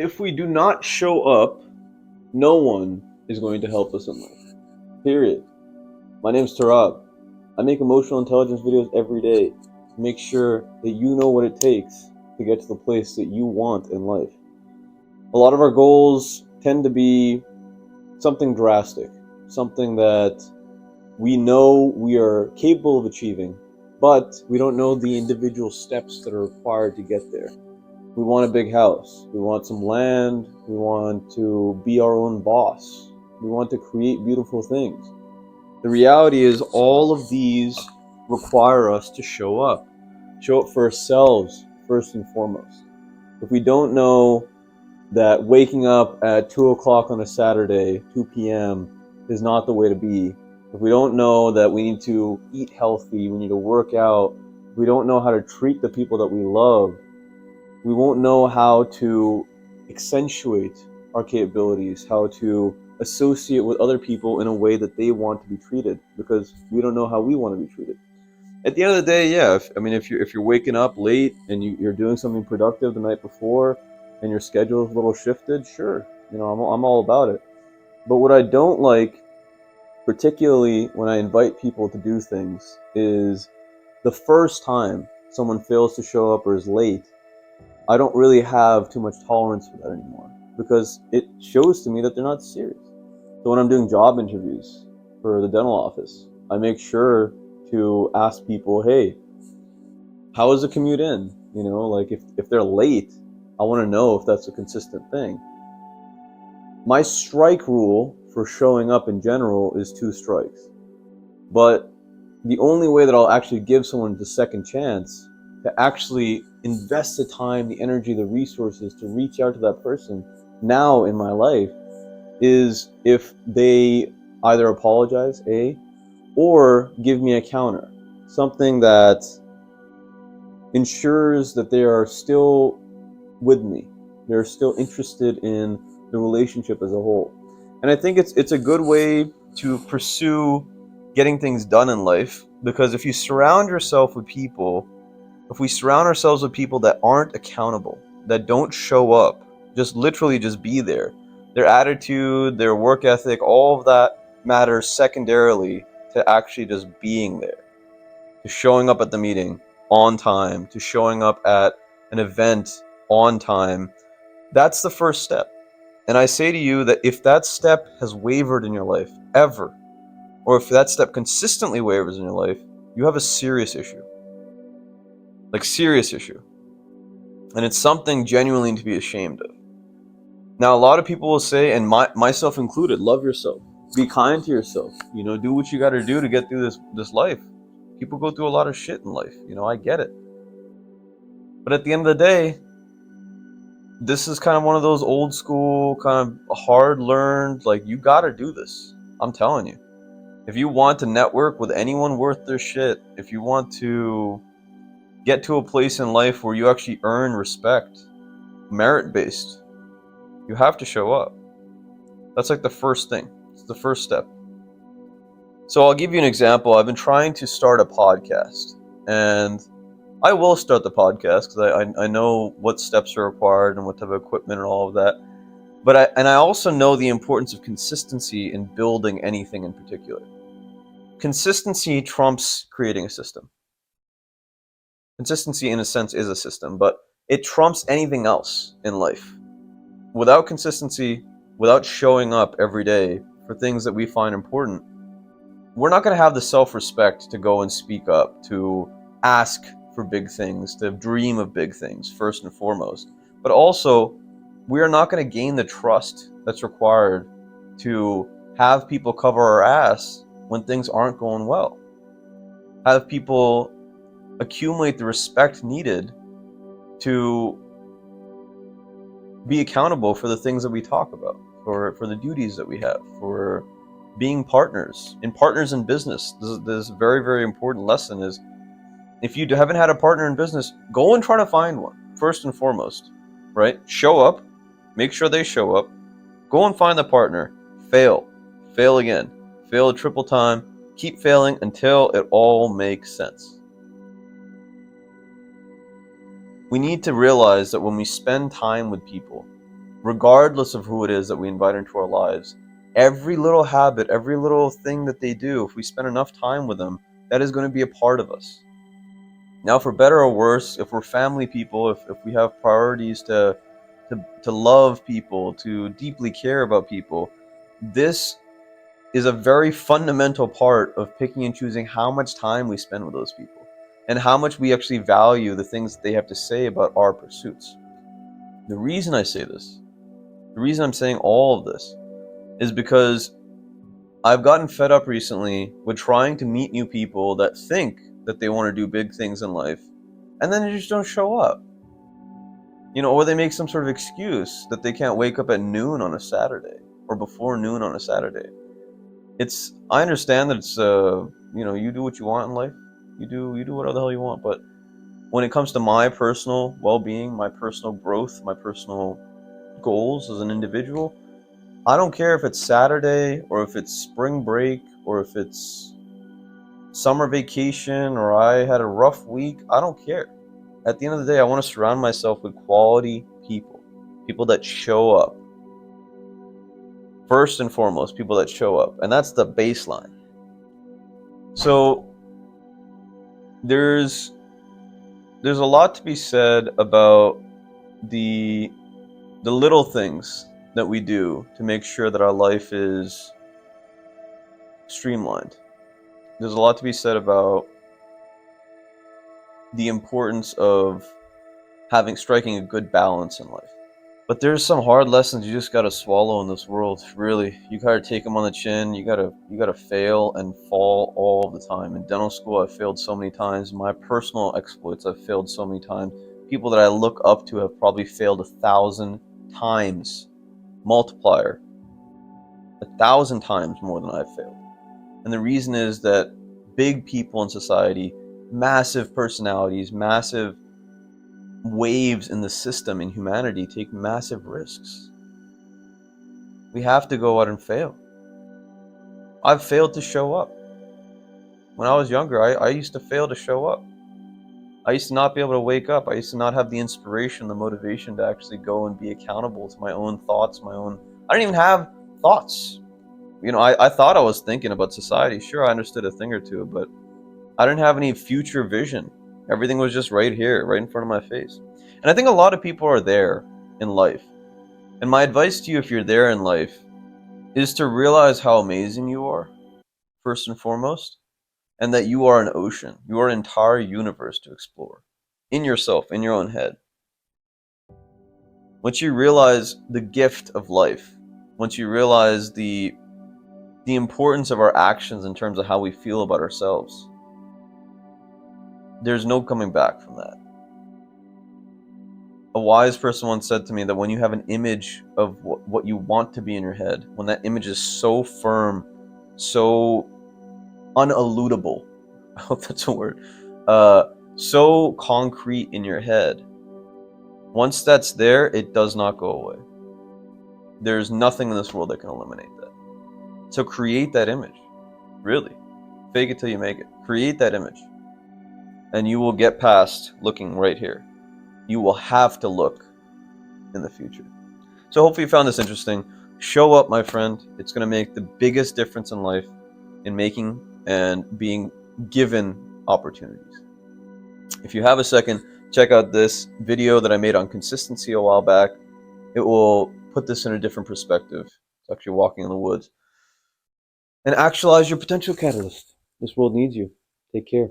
If we do not show up, no one is going to help us in life. Period. My name's Tarab. I make emotional intelligence videos every day to make sure that you know what it takes to get to the place that you want in life. A lot of our goals tend to be something drastic, something that we know we are capable of achieving, but we don't know the individual steps that are required to get there. We want a big house. We want some land. We want to be our own boss. We want to create beautiful things. The reality is, all of these require us to show up. Show up for ourselves, first and foremost. If we don't know that waking up at 2 o'clock on a Saturday, 2 p.m., is not the way to be, if we don't know that we need to eat healthy, we need to work out, if we don't know how to treat the people that we love, we won't know how to accentuate our capabilities, how to associate with other people in a way that they want to be treated, because we don't know how we want to be treated. At the end of the day, yeah, if you're waking up late and you're doing something productive the night before, and your schedule is a little shifted, sure, I'm all about it. But what I don't like, particularly when I invite people to do things, is the first time someone fails to show up or is late, I don't really have too much tolerance for that anymore, because it shows to me that they're not serious. So when I'm doing job interviews for the dental office, I make sure to ask people, hey, how is the commute in? Like if they're late, I want to know if that's a consistent thing. My strike rule for showing up in general is 2 strikes. But the only way that I'll actually give someone the second chance to actually invest the time, the energy, the resources to reach out to that person now in my life is if they either apologize, or give me a counter. Something that ensures that they are still with me. They're still interested in the relationship as a whole. And I think it's a good way to pursue getting things done in life, because if you surround yourself with people, if we surround ourselves with people that aren't accountable, that don't show up, just literally just be there, their attitude, their work ethic, all of that matters secondarily to actually just being there, to showing up at the meeting on time, to showing up at an event on time. That's the first step. And I say to you that if that step has wavered in your life ever, or if that step consistently wavers in your life, you have a serious issue. Like, serious issue. And it's something genuinely to be ashamed of. Now, a lot of people will say, and myself included, love yourself. Be kind to yourself. Do what you got to do to get through this life. People go through a lot of shit in life. I get it. But at the end of the day, this is kind of one of those old school, kind of hard learned, like, you got to do this. I'm telling you. If you want to network with anyone worth their shit, if you want to get to a place in life where you actually earn respect, merit-based, you have to show up. That's like the first thing. It's the first step. So I'll give you an example. I've been trying to start a podcast, and I will start the podcast because I know what steps are required and what type of equipment and all of that. But I also know the importance of consistency in building anything in particular. Consistency trumps creating a system. Consistency, in a sense, is a system, but it trumps anything else in life. Without consistency, without showing up every day for things that we find important, we're not going to have the self-respect to go and speak up, to ask for big things, to dream of big things, first and foremost. But also, we are not going to gain the trust that's required to have people cover our ass when things aren't going well. Have people accumulate the respect needed to be accountable for the things that we talk about, for the duties that we have, for being partners in business. This is a very, very important lesson is, if you haven't had a partner in business, go and try to find one, first and foremost, right? Show up, make sure they show up, go and find the partner, fail again, fail a triple time, keep failing until it all makes sense. We need to realize that when we spend time with people, regardless of who it is that we invite into our lives, every little habit, every little thing that they do, if we spend enough time with them, that is going to be a part of us. Now, for better or worse, if we're family people, if we have priorities to love people, to deeply care about people, this is a very fundamental part of picking and choosing how much time we spend with those people and how much we actually value the things that they have to say about our pursuits. The reason I say this, the reason I'm saying all of this, is because I've gotten fed up recently with trying to meet new people that think that they want to do big things in life, and then they just don't show up. Or they make some sort of excuse that they can't wake up at noon on a Saturday or before noon on a Saturday. I understand that it's you do what you want in life. You do whatever the hell you want, but when it comes to my personal well-being, my personal growth, my personal goals as an individual, I don't care if it's Saturday or if it's spring break or if it's summer vacation or I had a rough week. I don't care. At the end of the day, I want to surround myself with quality people, people that show up. First and foremost, people that show up, and that's the baseline. So there's a lot to be said about the little things that we do to make sure that our life is streamlined. There's a lot to be said about the importance of striking a good balance in life. But there's some hard lessons you just gotta swallow in this world. Really, you gotta take them on the chin. You gotta fail and fall all the time. In dental school, I failed so many times. My personal exploits, I've failed so many times. People that I look up to have probably failed 1,000 times. Multiplier, 1,000 times more than I've failed. And the reason is that big people in society, massive personalities, massive waves in the system in humanity take massive risks. We have to go out and fail. I've failed to show up. When I was younger, I used to fail to show up. I used to not be able to wake up. I used to not have the inspiration, the motivation to actually go and be accountable to my own thoughts, I didn't even have thoughts. I thought I was thinking about society. Sure, I understood a thing or two, but I didn't have any future vision. Everything was just right here, right in front of my face. And I think a lot of people are there in life. And my advice to you, if you're there in life, is to realize how amazing you are, first and foremost, and that you are an ocean. You are an entire universe to explore in yourself, in your own head. Once you realize the gift of life, once you realize the importance of our actions in terms of how we feel about ourselves, there's no coming back from that. A wise person once said to me that when you have an image of what you want to be in your head, when that image is so firm, so uneludable, I hope that's a word, so concrete in your head, once that's there, it does not go away. There's nothing in this world that can eliminate that. So create that image. Really. Fake it till you make it. Create that image. And you will get past looking right here. You will have to look in the future. So hopefully you found this interesting. Show up, my friend. It's going to make the biggest difference in life in making and being given opportunities. If you have a second, check out this video that I made on consistency a while back. It will put this in a different perspective. It's actually walking in the woods. And actualize your potential catalyst. This world needs you. Take care.